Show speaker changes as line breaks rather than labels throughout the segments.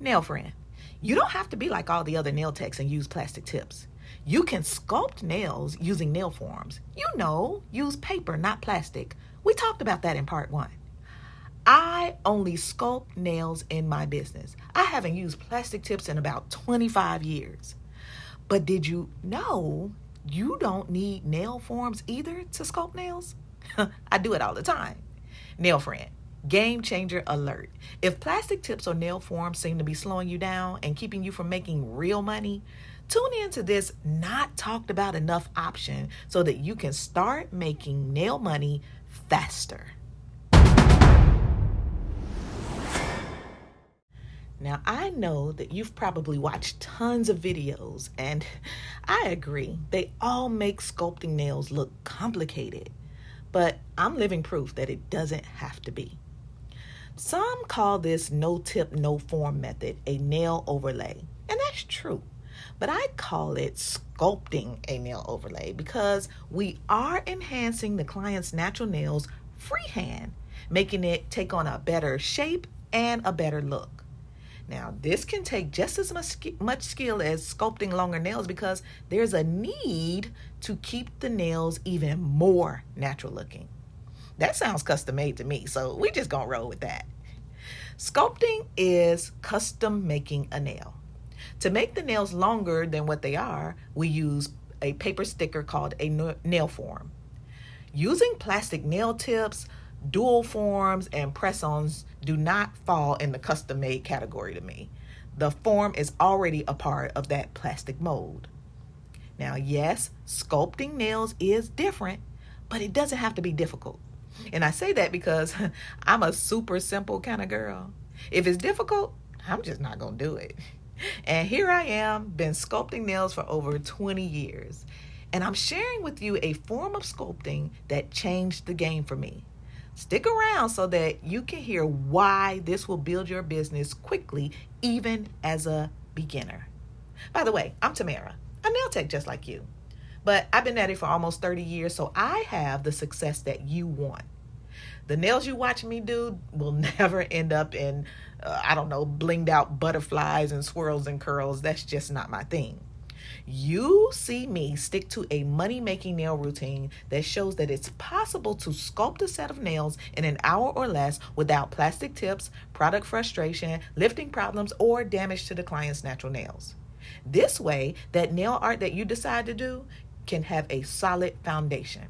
Nail friend, you don't have to be like all the other nail techs and use plastic tips. You can sculpt nails using nail forms. Use paper, not plastic. We talked about that in part 1. I only sculpt nails in my business. I haven't used plastic tips in about 25 years. But did you know you don't need nail forms either to sculpt nails? I do it all the time. Nail friend, game changer alert. If plastic tips or nail forms seem to be slowing you down and keeping you from making real money, tune into this not talked about enough option so that you can start making nail money faster. Now, I know that you've probably watched tons of videos, and I agree, they all make sculpting nails look complicated, but I'm living proof that it doesn't have to be. Some call this no tip, no form method a nail overlay, and that's true, but I call it sculpting a nail overlay because we are enhancing the client's natural nails freehand, making it take on a better shape and a better look. Now, this can take just as much skill as sculpting longer nails because there's a need to keep the nails even more natural looking. That sounds custom made to me, so we just gonna roll with that. Sculpting is custom making a nail. To make the nails longer than what they are, we use a paper sticker called a nail form. Using plastic nail tips, dual forms, and press-ons do not fall in the custom-made category to me. The form is already a part of that plastic mold. Now, yes, sculpting nails is different, but it doesn't have to be difficult. And I say that because I'm a super simple kind of girl. If it's difficult, I'm just not gonna do it. And here I am, been sculpting nails for over 20 years. And I'm sharing with you a form of sculpting that changed the game for me. Stick around so that you can hear why this will build your business quickly, even as a beginner. By the way, I'm Tamara, a nail tech just like you. But I've been at it for almost 30 years, so I have the success that you want. The nails you watch me do will never end up in, blinged out butterflies and swirls and curls. That's just not my thing. You see me stick to a money-making nail routine that shows that it's possible to sculpt a set of nails in an hour or less without plastic tips, product frustration, lifting problems, or damage to the client's natural nails. This way, that nail art that you decide to do can have a solid foundation.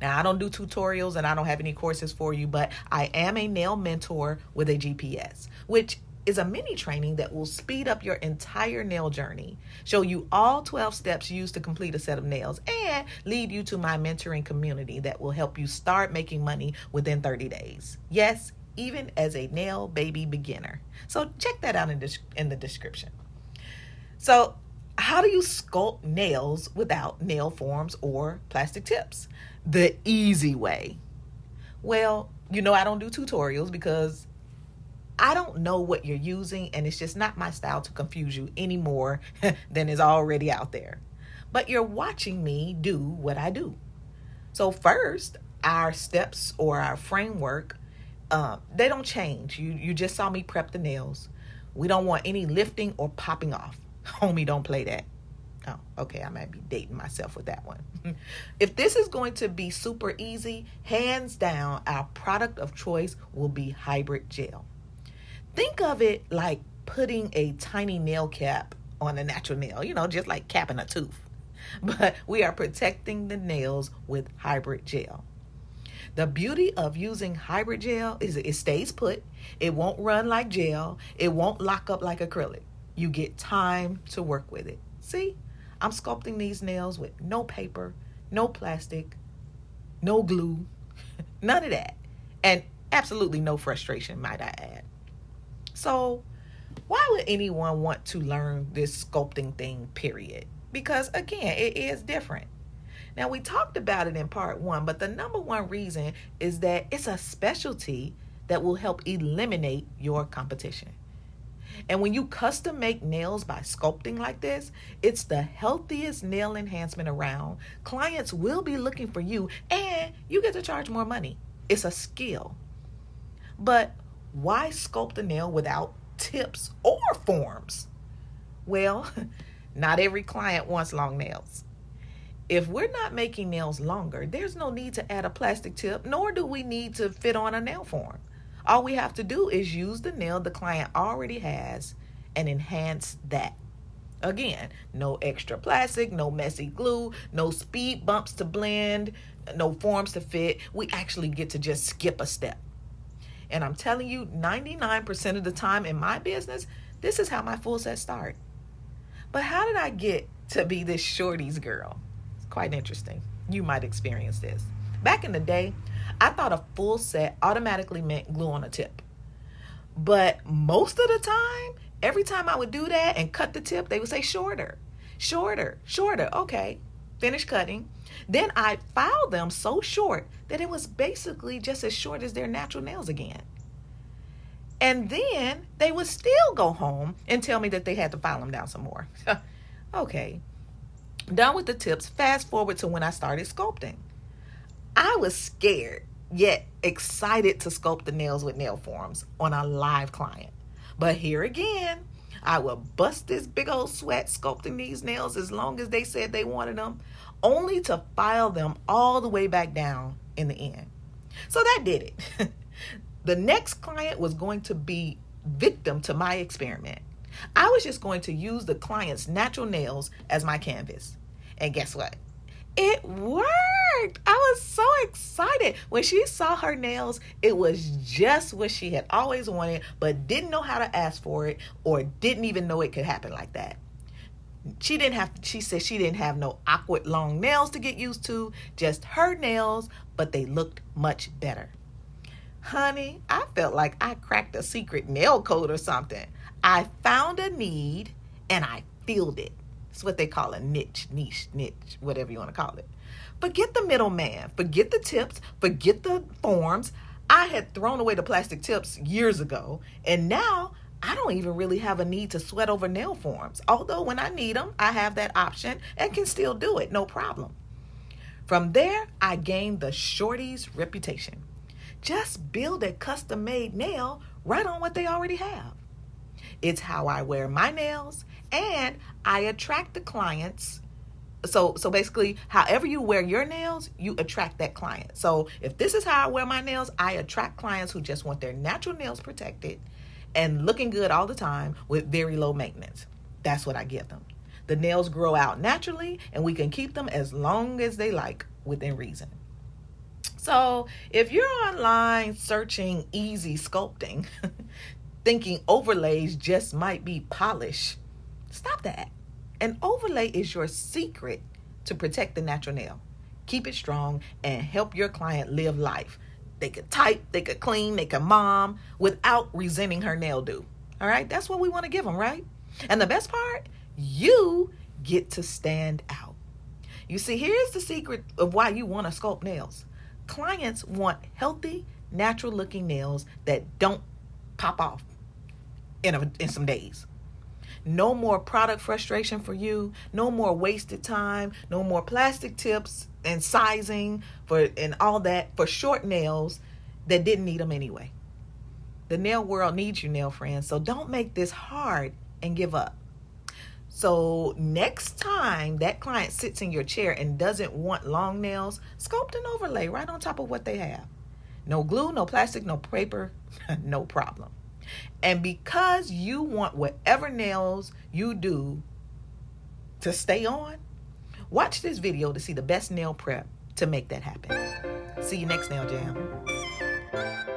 Now, I don't do tutorials and I don't have any courses for you, but I am a nail mentor with a GPS, which is a mini training that will speed up your entire nail journey, show you all 12 steps used to complete a set of nails, and lead you to my mentoring community that will help you start making money within 30 days. Yes, even as a nail baby beginner. So check that out in the description. So how do you sculpt nails without nail forms or plastic tips? The easy way. Well, I don't do tutorials because I don't know what you're using, and it's just not my style to confuse you any more than is already out there. But you're watching me do what I do. So first, our steps or our framework, they don't change. You just saw me prep the nails. We don't want any lifting or popping off. Homie, don't play that. Oh, okay, I might be dating myself with that one. If this is going to be super easy, hands down, our product of choice will be hybrid gel. Think of it like putting a tiny nail cap on a natural nail, just like capping a tooth. But we are protecting the nails with hybrid gel. The beauty of using hybrid gel is it stays put. It won't run like gel. It won't lock up like acrylic. You get time to work with it. See, I'm sculpting these nails with no paper, no plastic, no glue, none of that. And absolutely no frustration, might I add. So why would anyone want to learn this sculpting thing, period? Because again, it is different. Now, we talked about it in part 1, but the number one reason is that it's a specialty that will help eliminate your competition. And when you custom make nails by sculpting like this, it's the healthiest nail enhancement around. Clients will be looking for you, and you get to charge more money. It's a skill. But why sculpt a nail without tips, or forms? Well, not every client wants long nails. If we're not making nails longer, there's no need to add a plastic tip, nor do we need to fit on a nail form. All we have to do is use the nail the client already has and enhance that. Again, no extra plastic, no messy glue, no speed bumps to blend, no forms to fit. We actually get to just skip a step. And I'm telling you, 99% of the time in my business, this is how my full sets start. But how did I get to be this shorties girl? It's quite interesting. You might experience this. Back in the day, I thought a full set automatically meant glue on a tip. But most of the time, every time I would do that and cut the tip, they would say shorter, shorter, shorter. Okay, finish cutting. Then I filed them so short that it was basically just as short as their natural nails again. And then they would still go home and tell me that they had to file them down some more. Okay, done with the tips. Fast forward to when I started sculpting. I was scared, yet excited to sculpt the nails with nail forms on a live client. But here again, I would bust this big old sweat sculpting these nails as long as they said they wanted them, only to file them all the way back down in the end. So that did it. The next client was going to be victim to my experiment. I was just going to use the client's natural nails as my canvas. And guess what? It worked. I was so excited. When she saw her nails, it was just what she had always wanted, but didn't know how to ask for it or didn't even know it could happen like that. She said she didn't have no awkward long nails to get used to, just her nails, but they looked much better. Honey, I felt like I cracked a secret nail code or something. I found a need and I filled it. It's what they call a niche, whatever you want to call it. Forget the middleman, forget the tips, forget the forms. I had thrown away the plastic tips years ago, and now I don't even really have a need to sweat over nail forms. Although when I need them, I have that option and can still do it, no problem. From there, I gained the shorties reputation. Just build a custom-made nail right on what they already have. It's how I wear my nails, and I attract the clients. So basically, however you wear your nails, you attract that client. So if this is how I wear my nails, I attract clients who just want their natural nails protected and looking good all the time with very low maintenance. That's what I give them. The nails grow out naturally, and we can keep them as long as they like within reason. So if you're online searching easy sculpting, thinking overlays just might be polish, stop that. An overlay is your secret to protect the natural nail. Keep it strong and help your client live life. They could type, they could clean, they could mom without resenting her nail do. All right, that's what we want to give them, right? And the best part, you get to stand out. You see, here's the secret of why you want to sculpt nails. Clients want healthy, natural looking nails that don't pop off in some days. No more product frustration for you, no more wasted time, no more plastic tips and sizing and all that for short nails that didn't need them anyway. The nail world needs you, nail friends, so don't make this hard and give up. So next time that client sits in your chair and doesn't want long nails, sculpt an overlay right on top of what they have. No glue, no plastic, no paper, no problem. And because you want whatever nails you do to stay on, watch this video to see the best nail prep to make that happen. See you next Nail Jam.